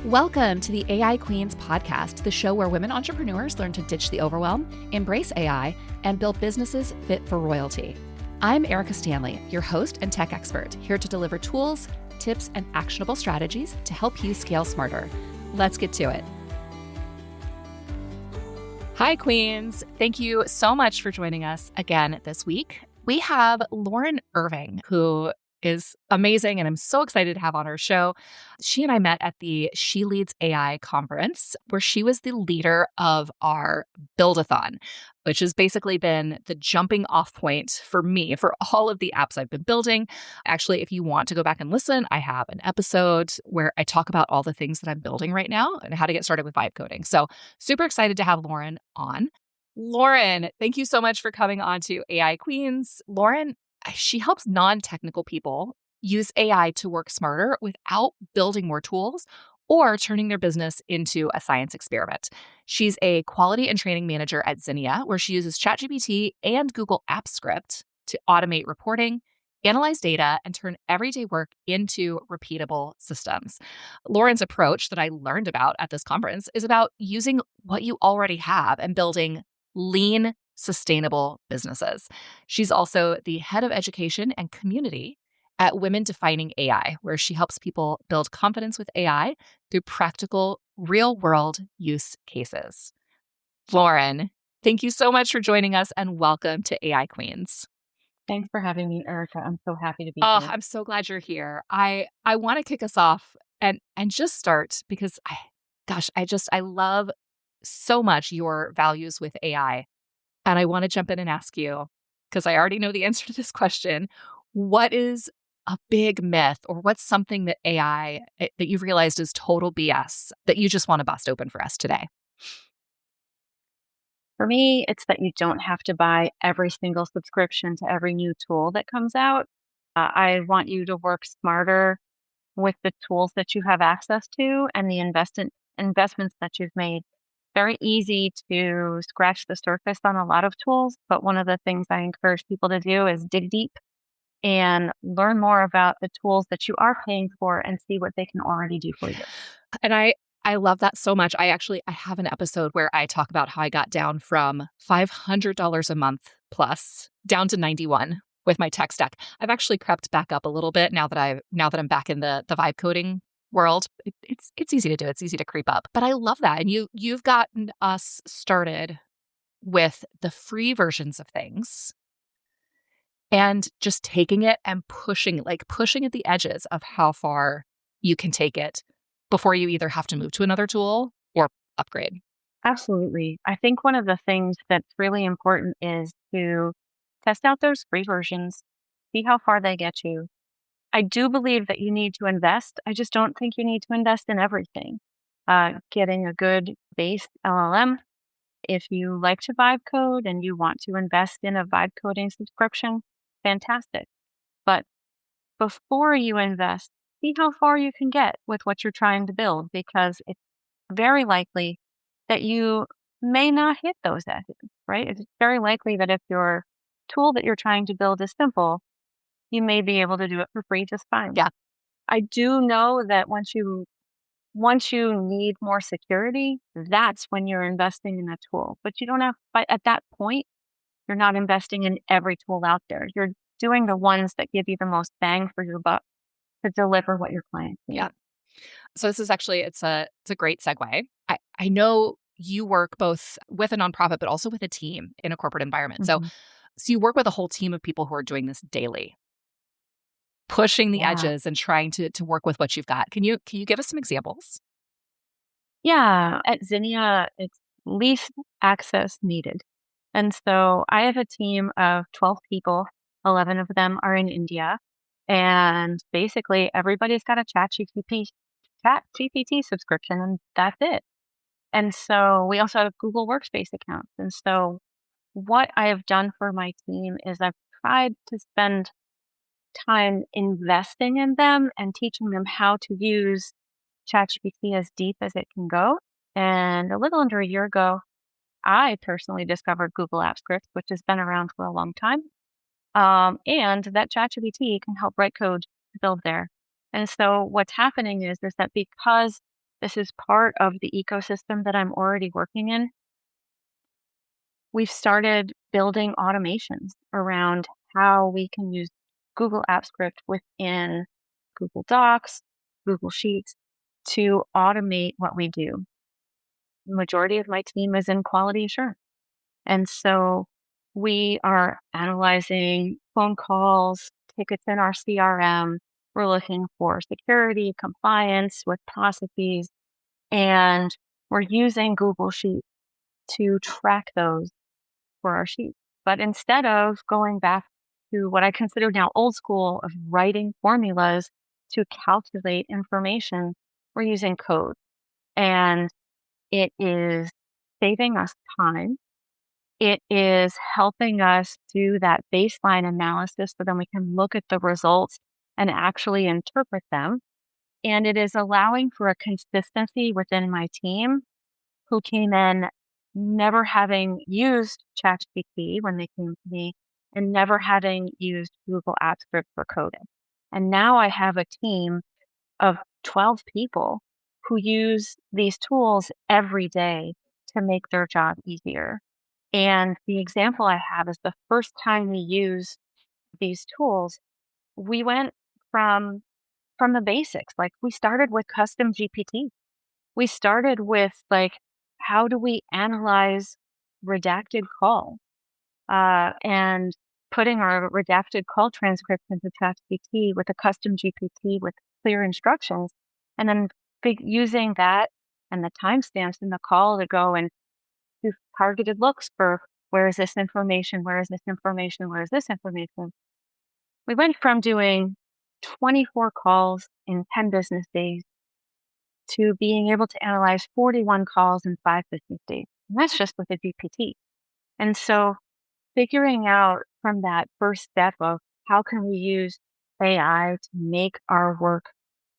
Welcome to the AI Queens podcast, the show where women entrepreneurs learn to ditch the overwhelm, embrace AI, and build businesses fit for royalty. I'm Erika Stanley, your host and tech expert, here to deliver tools, tips, and actionable strategies to help you scale smarter. Let's get to it. Hi, Queens. Thank you so much for joining us again this week. We have Lauren Irving, who is amazing, and I'm so excited to have on our show. She and I met at the She Leads AI conference, where she was the leader of our Build-a-thon, which has basically been the jumping off point for me for all of the apps I've been building. Actually, if you want to go back and listen, I have an episode where I talk about all the things that I'm building right now and how to get started with vibe coding. So super excited to have Lauren on. Lauren, thank you so much for coming on to AI Queens. Lauren, she helps non-technical people use AI to work smarter without building more tools or turning their business into a science experiment. She's a quality and training manager at Zinnia, where she uses ChatGPT and Google Apps Script to automate reporting, analyze data, and turn everyday work into repeatable systems. Lauren's approach that I learned about at this conference is about using what you already have and building lean, sustainable businesses. She's also the head of education and community at Women Defining AI, where she helps people build confidence with AI through practical, real-world use cases. Lauren, thank you so much for joining us, and welcome to AI Queens. Thanks for having me, Erika. I'm so happy to be Oh, here. I'm so glad you're here. I want to kick us off and just start because I love so much your values with AI. And I want to jump in and ask you, because I already know the answer to this question, what is a big myth, or what's something that that you've realized is total BS that you just want to bust open for us today? For me, it's that you don't have to buy every single subscription to every new tool that comes out. I want you to work smarter with the tools that you have access to and the investments that you've made. Very easy to scratch the surface on a lot of tools, but one of the things I encourage people to do is dig deep and learn more about the tools that you are paying for and see what they can already do for you. And I love that so much. I have an episode where I talk about how I got down from $500 a month plus down to 91 with my tech stack. I've actually crept back up a little bit now that I'm back in the vibe coding world. It's easy to do. It's easy to creep up. But I love that. And you've gotten us started with the free versions of things and just taking it and pushing at the edges of how far you can take it before you either have to move to another tool or upgrade. Absolutely. I think one of the things that's really important is to test out those free versions, see how far they get you. I do believe that you need to invest. I just don't think you need to invest in everything. Getting a good base LLM, if you like to vibe code and you want to invest in a vibe coding subscription, fantastic. But before you invest, see how far you can get with what you're trying to build, because it's very likely that you may not hit those edges, right? It's very likely that if your tool that you're trying to build is simple, you may be able to do it for free just fine. Yeah. I do know that once you need more security, that's when you're investing in a tool. But you don't have, but at that point, you're not investing in every tool out there. You're doing the ones that give you the most bang for your buck to deliver what your clients need. Yeah. So this is actually it's a great segue. I know you work both with a nonprofit but also with a team in a corporate environment. Mhm. So you work with a whole team of people who are doing this daily, pushing the Yeah. edges and trying to work with what you've got. Can you give us some examples? Yeah. At Zinnia, it's least access needed. And so I have a team of 12 people. 11 of them are in India. And basically everybody's got a chat GPT subscription, and that's it. And so we also have Google Workspace accounts. And so what I have done for my team is I've tried to spend time investing in them and teaching them how to use ChatGPT as deep as it can go. And a little under a year ago, I personally discovered Google Apps Script, which has been around for a long time. And that ChatGPT can help write code to build there. And so what's happening is that because This is part of the ecosystem that I'm already working in. We've started building automations around how we can use Google Apps Script within Google Docs, Google Sheets to automate what we do. The majority of my team is in quality assurance. And so we are analyzing phone calls, tickets in our CRM. We're looking for security, compliance with processes, and we're using Google Sheets to track those for our sheets. But instead of going back to what I consider now old school of writing formulas to calculate information, we're using code. And it is saving us time. It is helping us do that baseline analysis so then we can look at the results and actually interpret them. And it is allowing for a consistency within my team who came in never having used ChatGPT when they came to me and never having used Google Apps Script for coding. And now I have a team of 12 people who use these tools every day to make their job easier. And the example I have is the first time we used these tools, we went from the basics. Like we started with custom GPT. We started with like, how do we analyze redacted call? And putting our redacted call transcripts into ChatGPT with a custom GPT with clear instructions, and then using that and the timestamps in the call to go and do targeted looks for where is this information, where is this information, where is this information. We went from doing 24 calls in 10 business days to being able to analyze 41 calls in 5 business days. And that's just with a GPT. And so figuring out from that first step of how can we use AI to make our work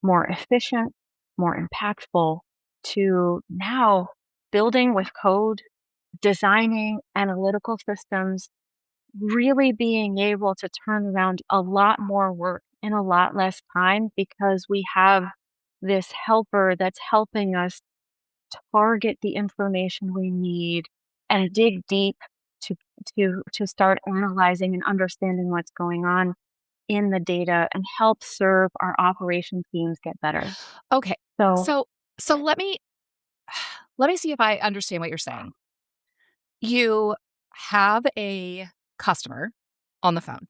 more efficient, more impactful, to now building with code, designing analytical systems, really being able to turn around a lot more work in a lot less time because we have this helper that's helping us target the information we need and dig deep to to start analyzing and understanding what's going on in the data and help serve our operation teams get better. Okay. So, So let me see if I understand what you're saying. You have a customer on the phone,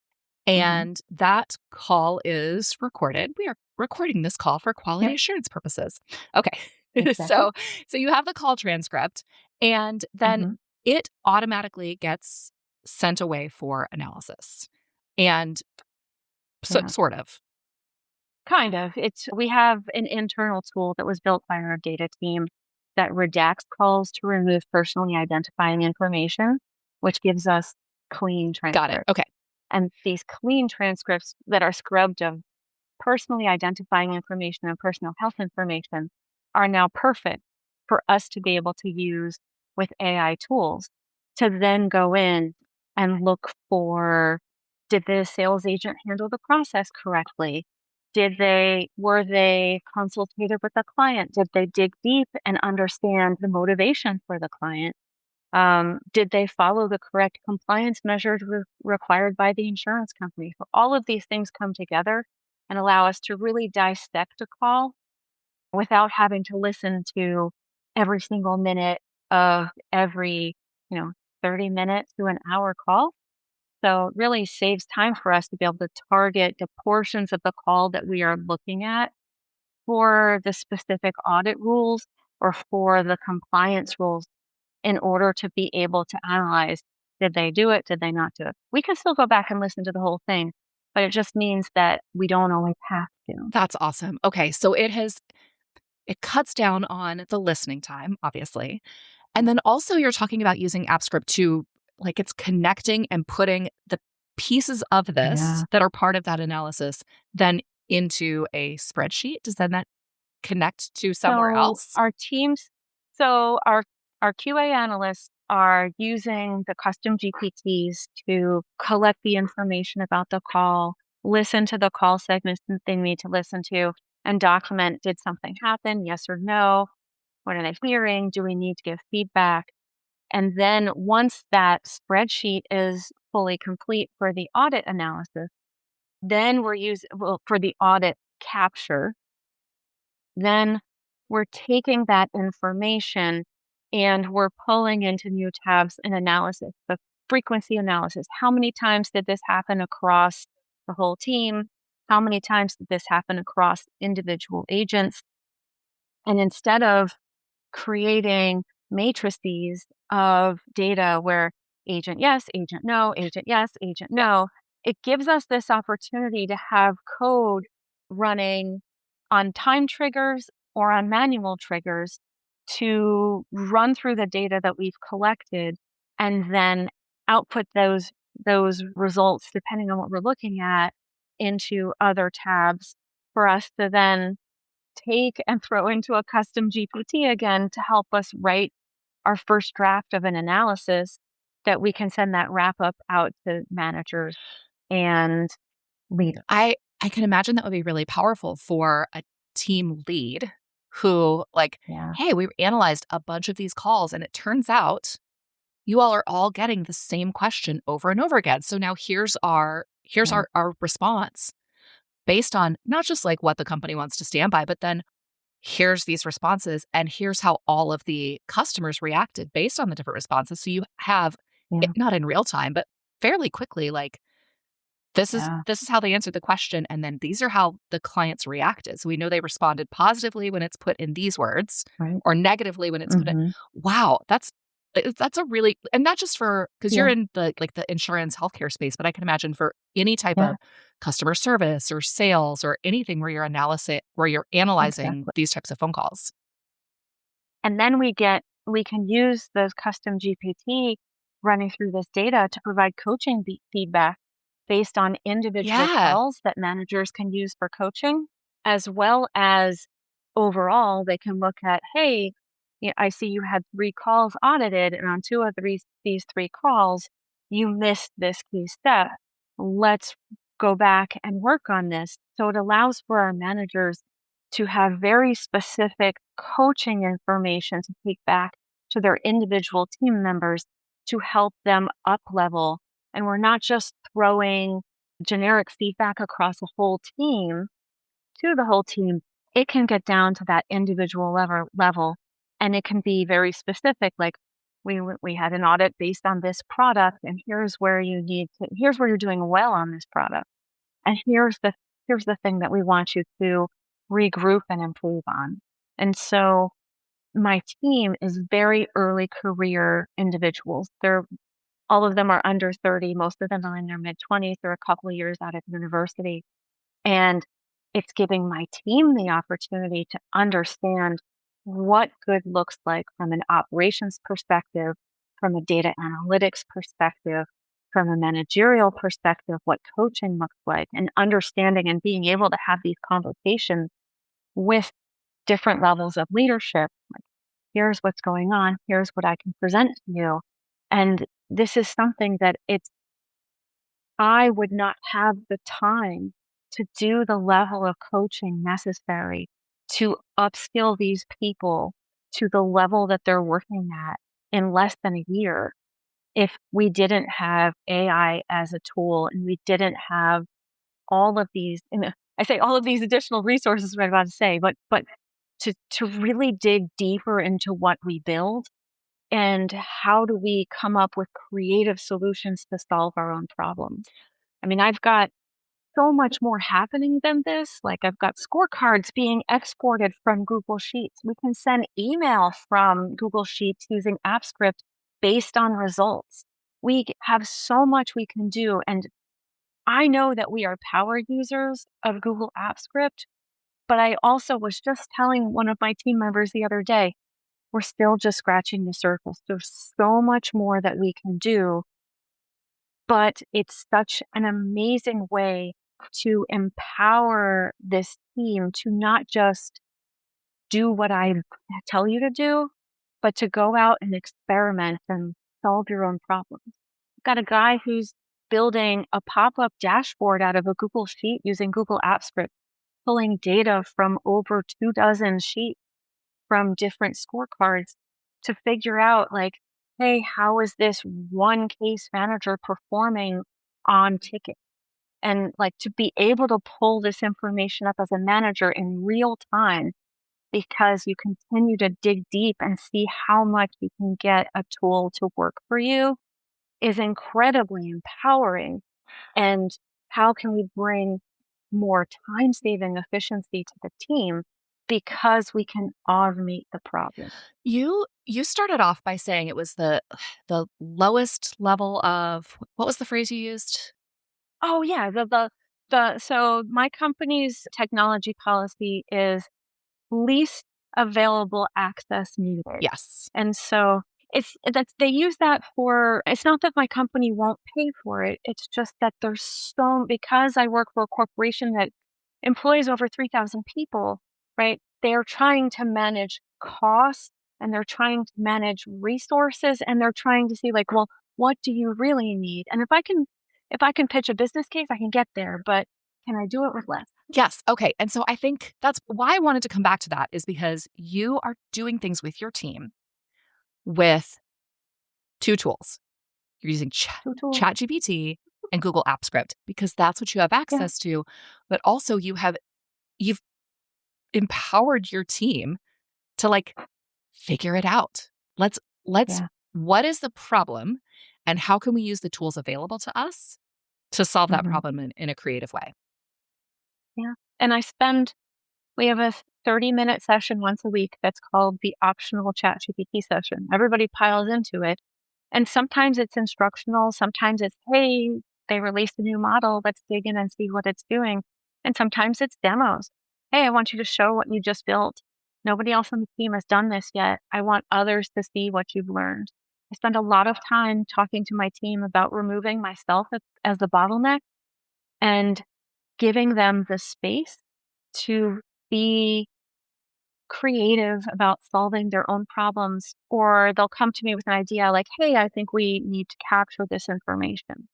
mhm, and that call is recorded. We are recording this call for quality yep, assurance purposes. Okay. exactly. So you have the call transcript, and then Mhm, it automatically gets sent away for analysis. And so yeah. sort of. Kind of. We have an internal tool that was built by our data team that redacts calls to remove personally identifying information, which gives us clean Got it. transcripts. Okay. And these clean transcripts that are scrubbed of personally identifying information and personal health information are now perfect for us to be able to use with AI tools to then go in and look for, did the sales agent handle the process correctly? Were they consultative with the client? Did they dig deep and understand the motivation for the client? Did they follow the correct compliance measures required by the insurance company? So all of these things come together and allow us to really dissect a call without having to listen to every single minute of every, you know, 30 minutes to an hour call. So it really saves time for us to be able to target the portions of the call that we are looking at for the specific audit rules or for the compliance rules in order to be able to analyze, did they do it? Did they not do it? We can still go back and listen to the whole thing, but it just means that we don't always have to. That's awesome. Okay. So it cuts down on the listening time, obviously. And then also you're talking about using AppScript to like it's connecting and putting the pieces of this Yeah. that are part of that analysis then into a spreadsheet. Does then that connect to somewhere So else? our teams, so our QA analysts are using the custom GPTs to collect the information about the call, listen to the call segments that they need to listen to, and document, did something happen? Yes or no? What are they hearing? Do we need to give feedback? And then once that spreadsheet is fully complete for the audit analysis, then we're using, well, for the audit capture, then we're taking that information and we're pulling into new tabs and analysis, the frequency analysis. How many times did this happen across the whole team? How many times did this happen across individual agents? And instead of creating matrices of data where agent yes, agent no, agent yes, agent no, it gives us this opportunity to have code running on time triggers or on manual triggers to run through the data that we've collected and then output those results depending on what we're looking at into other tabs for us to then take and throw into a custom GPT again to help us write our first draft of an analysis that we can send that wrap up out to managers and leaders. I can imagine that would be really powerful for a team lead who like, Yeah, hey, we analyzed a bunch of these calls and it turns out you all are all getting the same question over and over again. So now here's yeah, our response based on not just like what the company wants to stand by, but then here's these responses and here's how all of the customers reacted based on the different responses. So you have it yeah, not in real time, but fairly quickly, like yeah, this is how they answered the question, and then these are how the clients reacted. So we know they responded positively when it's put in these words, right. or negatively when it's put in. Mhm. Wow, that's a really and not just for because you're Yeah, in the like the insurance healthcare space, but I can imagine for any type yeah, of customer service or sales or anything where you're analyzing exactly. these types of phone calls. And then we can use those custom GPT running through this data to provide coaching feedback based on individual Yeah. calls that managers can use for coaching, as well as overall, they can look at, hey, I see you had 3 calls audited, and on two of these 3 calls, you missed this key step. Let's go back and work on this. So it allows for our managers to have very specific coaching information to take back to their individual team members to help them up level. And we're not just throwing generic feedback across a whole team to the whole team. It can get down to that individual level and it can be very specific. Like we had an audit based on this product and here's where you're doing well on this product. And here's the thing that we want you to regroup and improve on. And so my team is very early career individuals. They're all of them are under 30. Most of them are in their mid 20s. They're a couple of years out of university. And it's giving my team the opportunity to understand what good looks like from an operations perspective, from a data analytics perspective, from a managerial perspective, what coaching looks like, and understanding and being able to have these conversations with different levels of leadership. Like, here's what's going on. Here's what I can present to you. And this is something that I would not have the time to do the level of coaching necessary to upskill these people to the level that they're working at in less than a year if we didn't have AI as a tool and we didn't have all of these, and I say all of these additional resources what I'm about to say, but to really dig deeper into what we build and how do we come up with creative solutions to solve our own problems. I mean, I've got so much more happening than this. Like, I've got scorecards being exported from Google Sheets. We can send email from Google Sheets using AppScript based on results. We have so much we can do. And I know that we are power users of Google AppScript, but I also was just telling one of my team members the other day, we're still just scratching the surface. There's so much more that we can do, but it's such an amazing way to empower this team to not just do what I tell you to do, but to go out and experiment and solve your own problems. I've got a guy who's building a pop-up dashboard out of a Google Sheet using Google Apps Script pulling data from over 2 dozen sheets from different scorecards to figure out like, hey, how is this one case manager performing on ticket? And like to be able to pull this information up as a manager in real time because you continue to dig deep and see how much you can get a tool to work for you is incredibly empowering. And how can we bring more time saving efficiency to the team because we can automate the problem? You started off by saying it was the lowest level of what was the phrase you used? Oh yeah, so my company's technology policy is least available access needed. Yes. And so they use that for, it's not that my company won't pay for it. It's just that there's so, because I work for a corporation that employs over 3,000 people, right? They're trying to manage costs and they're trying to manage resources and they're trying to see like, well, what do you really need? And if I can pitch a business case, I can get there, but can I do it with less? Yes. Okay. And so I think that's why I wanted to come back to that is because you are doing things with your team with two tools. You're using Two tools. ChatGPT and Google Apps Script because that's what you have Yeah. access to, but also you've empowered your team to like figure it out. Let's Yeah. what is the problem and how can we use the tools available to us to solve that Hmm. problem in a creative way? Yeah. And we have a 30-minute session once a week that's called the optional ChatGPT session. Everybody piles into it. And sometimes it's instructional. Sometimes it's, hey, they released a new model. Let's dig in and see what it's doing. And sometimes it's demos. Hey, I want you to show what you just built. Nobody else on the team has done this yet. I want others to see what you've learned. I spend a lot of time talking to my team about removing myself as the bottleneck and giving them the space to be creative about solving their own problems, or they'll come to me with an idea like, hey, I think we need to capture this information.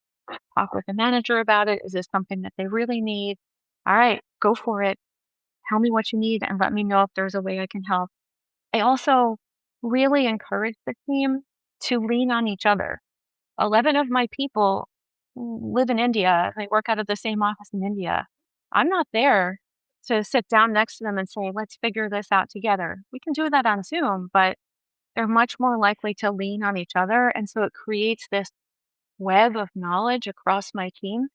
Talk with the manager about it. Is this something that they really need? All right, go for it. Tell me what you need and let me know if there's a way I can help. I also really encourage the team to lean on each other. 11 of my people live in India. They work out of the same office in India. I'm not there to sit down next to them and say, let's figure this out together. We can do that on Zoom, but they're much more likely to lean on each other. And so it creates this web of knowledge across my team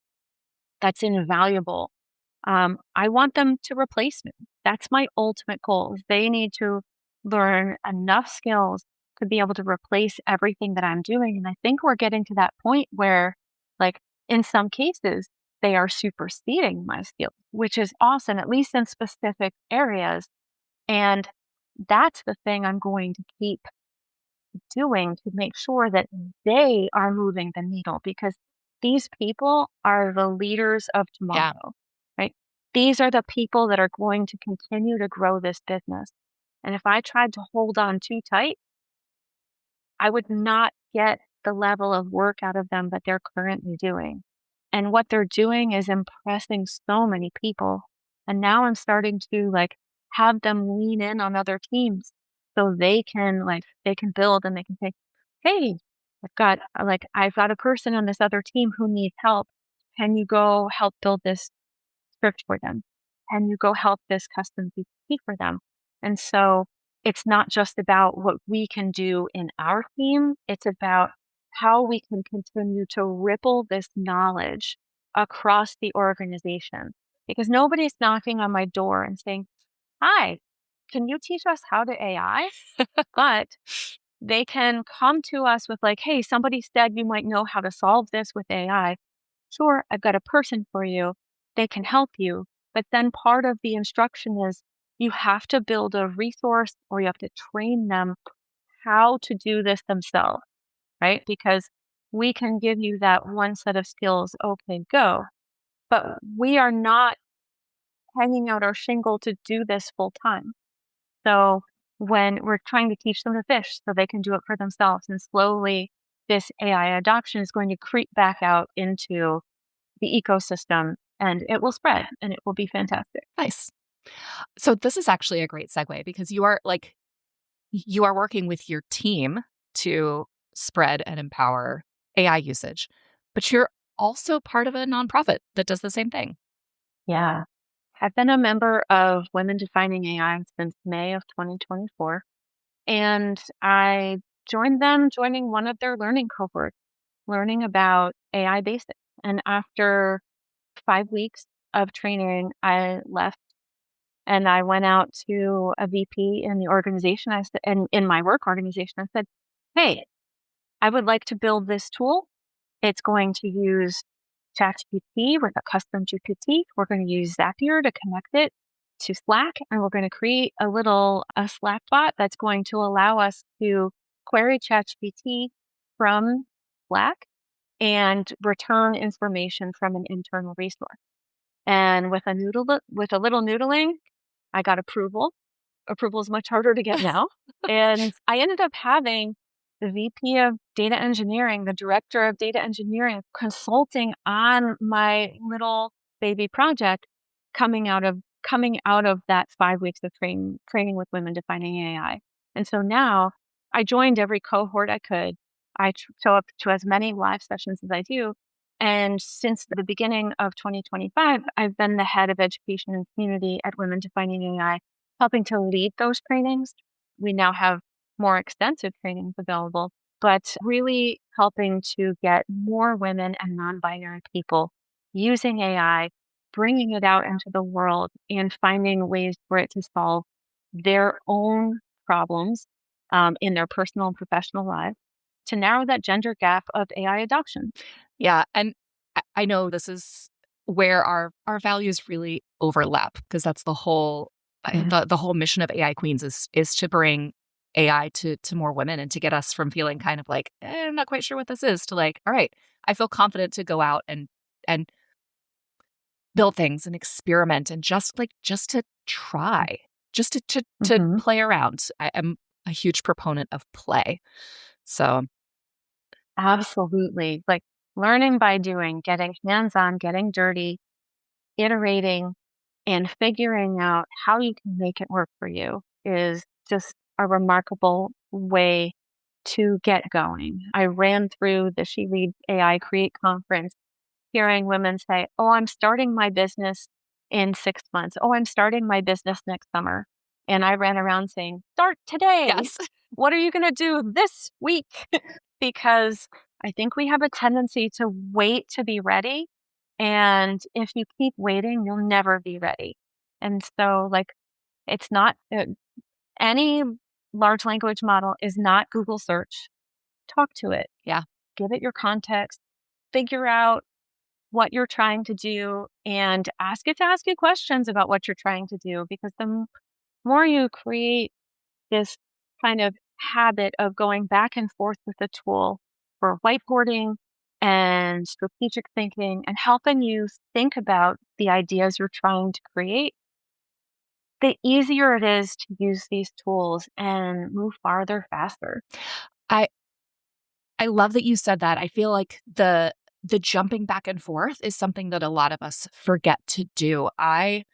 that's invaluable. I want them to replace me. That's my ultimate goal. Is they need to learn enough skills to be able to replace everything that I'm doing. And I think we're getting to that point where, like, in some cases, they are superseding my skills, which is awesome, at least in specific areas. And that's the thing I'm going to keep doing to make sure that they are moving the needle because these people are the leaders of Yeah. tomorrow, right? These are the people that are going to continue to grow this business. And if I tried to hold on too tight, I would not get the level of work out of them that they're currently doing. And what they're doing is impressing so many people. And now I'm starting to like have them lean in on other teams so they can build and they can say, hey, I've got a person on this other team who needs help. Can you go help build this script for them? Can you go help this custom GPT for them? And so it's not just about what we can do in our team, it's about how we can continue to ripple this knowledge across the organization. Because nobody's knocking on my door and saying, hi, can you teach us how to AI? But they can come to us with, like, hey, somebody said you might know how to solve this with AI. Sure, I've got a person for you. They can help you. But then part of the instruction is you have to build a resource or you have to train them how to do this themselves, right? Because we can give you that one set of skills, okay, go. But we are not hanging out our shingle to do this full time. So when we're trying to teach them to fish so they can do it for themselves, and slowly this AI adoption is going to creep back out into the ecosystem. and it will spread and it will be fantastic. Nice. So this is actually a great segue because you are working with your team to spread and empower AI usage, but you're also part of a nonprofit that does the same thing. Yeah. I've been a member of Women Defining AI since May of 2024, and I joined them joining one of their learning cohorts, learning about AI basics. And after 5 weeks of training, I left and I went out to a VP in the organization. I said, and in my work organization, I said, "Hey, I would like to build this tool. It's going to use ChatGPT with a custom GPT. We're going to use Zapier to connect it to Slack, and we're going to create a Slack bot that's going to allow us to query ChatGPT from Slack and return information from an internal resource." And with a little noodling, I got approval. Approval is much harder to get now. And I ended up having the VP of data engineering, the director of data engineering consulting on my little baby project coming out of that 5 weeks of training with Women Defining AI. And so now I joined every cohort I could. Show up to as many live sessions as I do. And since the beginning of 2025, I've been the head of education and community at Women Defining AI, helping to lead those trainings. We now have more extensive trainings available, but really helping to get more women and non-binary people using AI, bringing it out into the world and finding ways for it to solve their own problems in their personal and professional lives to narrow that gender gap of AI adoption. Yeah, and I know this is where our values really overlap because that's the whole Yeah. the whole mission of AI Queens is to bring AI to more women and to get us from feeling kind of like, I'm not quite sure what this is, to like, all right, I feel confident to go out and build things and experiment and just to try, just to Mhm. play around. I am a huge proponent of play. So Absolutely. Like learning by doing, getting hands on, getting dirty, iterating, and figuring out how you can make it work for you is just a remarkable way to get going. I ran through the She Leads AI Create conference hearing women say, "Oh, I'm starting my business in 6 months. Oh, I'm starting my business next summer." And I ran around saying, "Start today. yes, What are you going to do this week?" Because I think we have a tendency to wait to be ready. And if you keep waiting, you'll never be ready. And so, like, it's not any large language model is not Google search. Talk to it, yeah. give it your context, figure out what you're trying to do and ask it to ask you questions about what you're trying to do because more you create this kind of habit of going back and forth with the tool for whiteboarding and strategic thinking and helping you think about the ideas you're trying to create, the easier it is to use these tools and move farther faster. I I love that you said that. I feel like the jumping back and forth is something that a lot of us forget to do. I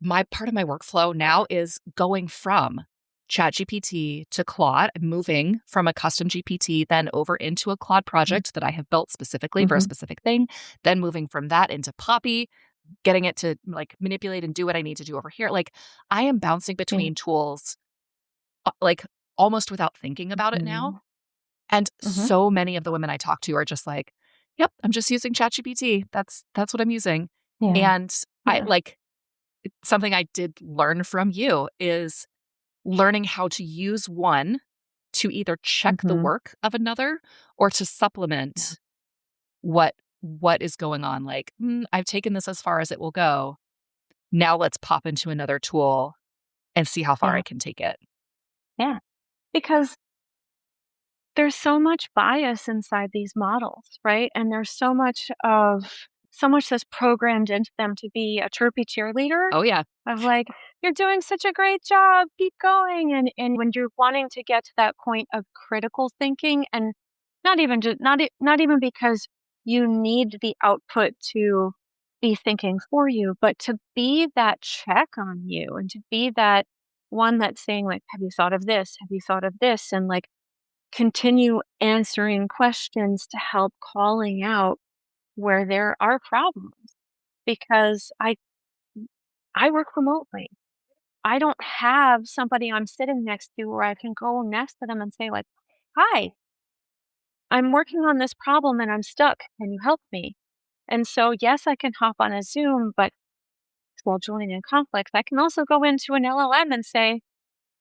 my part of my workflow now is going from ChatGPT to Claude, moving from a custom GPT then over into a Claude project that I have built specifically for a Mm-hmm. specific thing, then moving from that into Poppy, getting it to like manipulate and do what I need to do over here. Like I am bouncing Yeah. between tools like almost without thinking about it now. Mm-hmm. And Mm-hmm. so many of the women I talk to are just like, "Yep, I'm just using ChatGPT. That's what I'm using." Yeah. And I Yeah. like something I did learn from you is learning how to use one to either check the Mm-hmm. work of another or to Yeah. supplement what is going on. Like, I've taken this as far as it will go. Now let's pop into another tool and see how far I Yeah. can take it. Yeah. Because there's so much bias inside these models, right? And there's so much that's programmed into them to be a chirpy cheerleader Oh yeah. of like, you're doing such a great job, keep going. And when you're wanting to get to that point of critical thinking and not even just not even because you need the output to be thinking for you, but to be that check on you and to be that one that's saying, like, have you thought of this? Have you thought of this? And like continue answering questions to help calling out where there are problems because I work remotely. I don't have somebody I'm sitting next to where I can go next to them and say like, "Hi, I'm working on this problem and I'm stuck. Can you help me?" And so, yes, I can hop on a Zoom, but while joining in conflicts, I can also go into an LLM and say,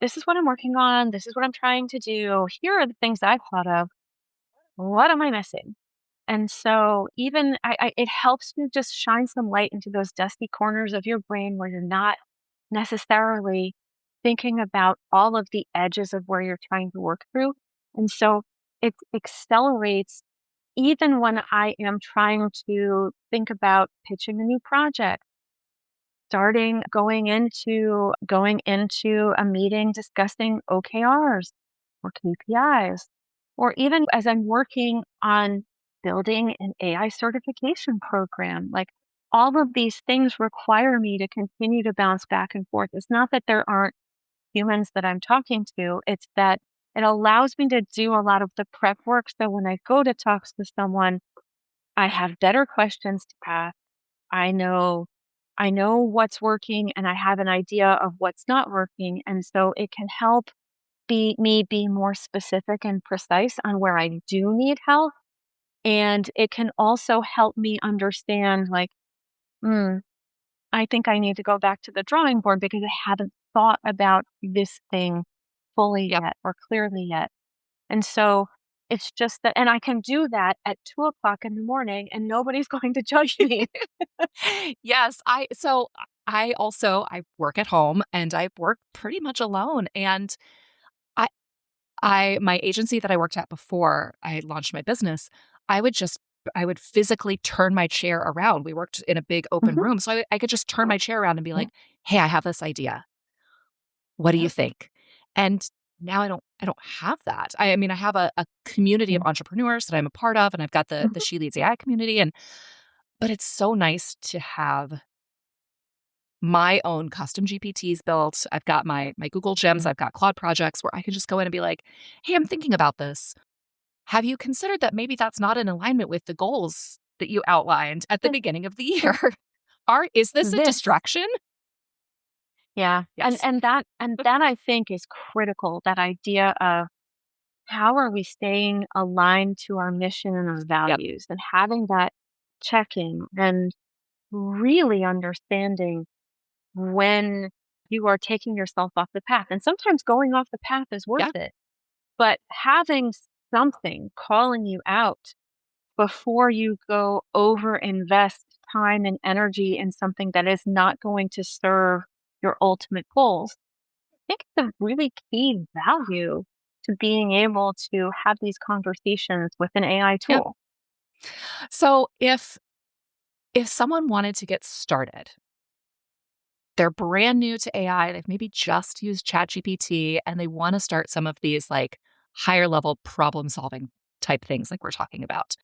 "This is what I'm working on. This is what I'm trying to do. Here are the things I've thought of. What am I missing?" And so even it helps me just shine some light into those dusty corners of your brain where you're not necessarily thinking about all of the edges of where you're trying to work through. And so it accelerates even when I am trying to think about pitching a new project, starting going into a meeting discussing OKRs or KPIs, or even as I'm working on building an AI certification program. Like all of these things require me to continue to bounce back and forth. It's not that there aren't humans that I'm talking to, it's that it allows me to do a lot of the prep work. So when I go to talk to someone, I have better questions to ask. I know I know what's working and I have an idea of what's not working. And so it can help be more specific and precise on where I do need help. And it can also help me understand like, hmm, I think I need to go back to the drawing board because I haven't thought about this thing fully Yep. yet or clearly yet. And so it's just that, and I can do that at 2 o'clock in the morning and nobody's going to judge me. Yes, I work at home and I work pretty much alone, and I my agency that I worked at before I launched my business, I would just I would physically turn my chair around. We worked in a big open Mhm. room, so I could just turn my chair around and be Yeah. like, "Hey, I have this idea. What do you Yep. think?" And now I don't have that. I mean, I have a community of Mm. entrepreneurs that I'm a part of, and I've got the Mhm. She Leads AI community, and but it's so nice to have my own custom GPTs built. I've got my Google Gems, Mm. I've got Claude projects where I can just go in and be like, "Hey, I'm thinking about this. Have you considered that maybe that's not in alignment with the goals that you outlined at the This beginning of the this year? Is this a this distraction?" Yeah, Yes. and that I think is critical, that idea of how are we staying aligned to our mission and our Yep. values and having that check-in and really understanding when you are taking yourself off the path. And sometimes going off the path is worth Yeah. it, but having something calling you out before you go over invest time and energy in something that is not going to serve your ultimate goals. I think it's a really key value to being able to have these conversations with an AI Yep. tool. So if someone wanted to get started, they're brand new to AI, they've maybe just used ChatGPT and they want to start some of these like higher level problem solving type things like we're talking about.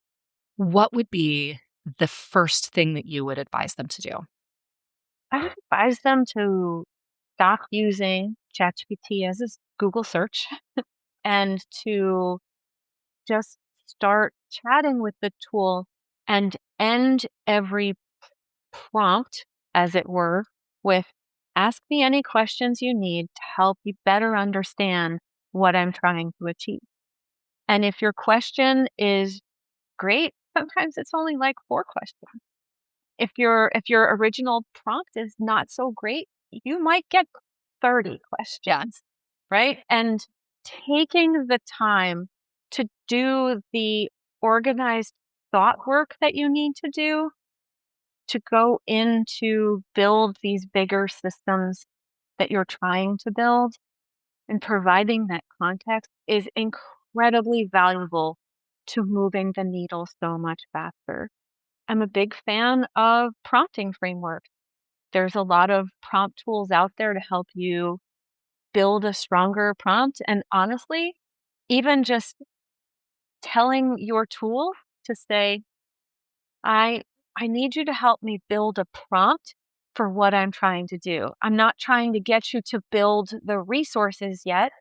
What would be the first thing that you would advise them to do? I would advise them to stop using ChatGPT as a Google search and to just start chatting with the tool and end every prompt, as it were, with ask me any questions you need to help you better understand what I'm trying to achieve. And if your question is great, sometimes it's only like 4 questions. If your original prompt is not so great, you might get 30 Yeah. questions, right? And taking the time to do the organized thought work that you need to do to go in to build these bigger systems that you're trying to build and providing that context is incredibly valuable to moving the needle so much faster. I'm a big fan of prompting frameworks. There's a lot of prompt tools out there to help you build a stronger prompt. And honestly, even just telling your tool to say, I I need you to help me build a prompt for what I'm trying to do. I'm not trying to get you to build the resources yet.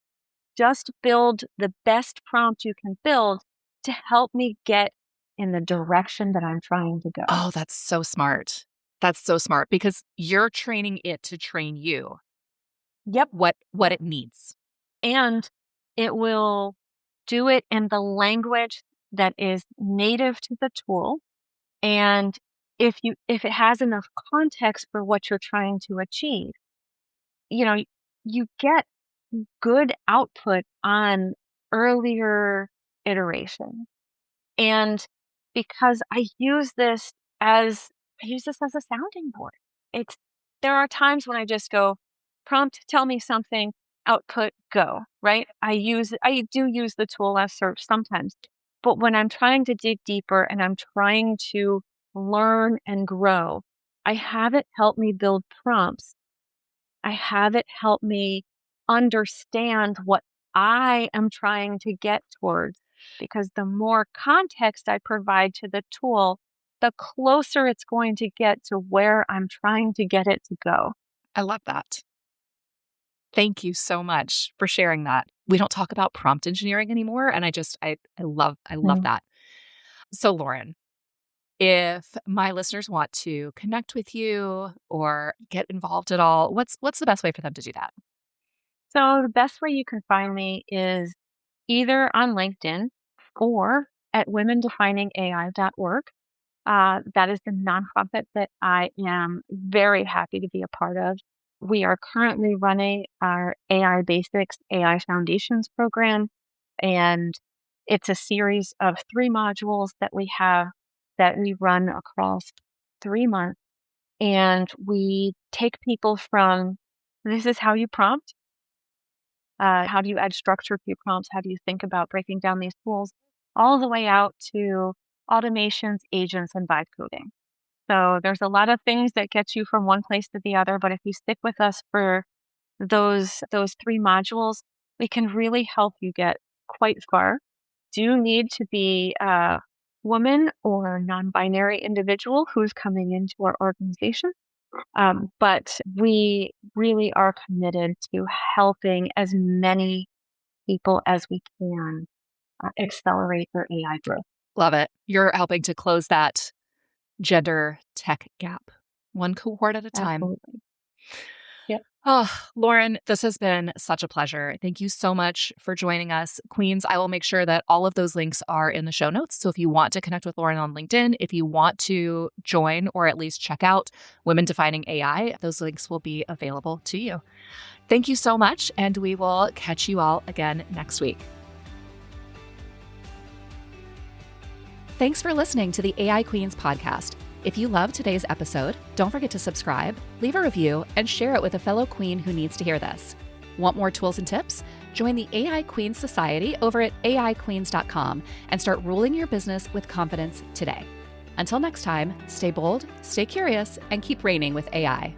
Just build the best prompt you can build to help me get in the direction that I'm trying to go. Oh, that's so smart. That's so smart because you're training it to train you Yep. what it needs. And it will do it in the language that is native to the tool. And if it has enough context for what you're trying to achieve, you know, you get good output on earlier iteration. And because as I use this as a sounding board. It's there are times when I just go, prompt, tell me something, output, go, right? I do use the tool as search sometimes. But when I'm trying to dig deeper and I'm trying to learn and grow, I have it help me build prompts. I have it help me understand what I am trying to get towards, because the more context I provide to the tool, the closer it's going to get to where I'm trying to get it to go. I love that. Thank you so much for sharing that. We don't talk about prompt engineering anymore, and I love Mm. that. So, Lauren, if my listeners want to connect with you or get involved at all, what's the best way for them to do that? So the best way you can find me is either on LinkedIn or at womendefiningai.org. That is the nonprofit that I am very happy to be a part of. We are currently running our AI Basics, AI Foundations program, and it's a series of 3 modules that we have that we run across 3 months. And we take people from this is how you prompt, how do you add structure to your prompts, how do you think about breaking down these tools, all the way out to automations, agents, and vibe coding. So there's a lot of things that get you from one place to the other, but if you stick with us for those 3 modules, we can really help you get quite far. Do you need to be a woman or non-binary individual who's coming into our organization? But we really are committed to helping as many people as we can accelerate their AI growth. Love it. You're helping to close that gender tech gap, one cohort at a time. Absolutely. Yep. Oh, Lauren, this has been such a pleasure. Thank you so much for joining us. Queens, I will make sure that all of those links are in the show notes. So if you want to connect with Lauren on LinkedIn, if you want to join or at least check out Women Defining AI, those links will be available to you. Thank you so much, and we will catch you all again next week. Thanks for listening to the AI Queens podcast. If you loved today's episode, don't forget to subscribe, leave a review, and share it with a fellow queen who needs to hear this. Want more tools and tips? Join the AI Queens Society over at aiqueens.com and start ruling your business with confidence today. Until next time, stay bold, stay curious, and keep reigning with AI.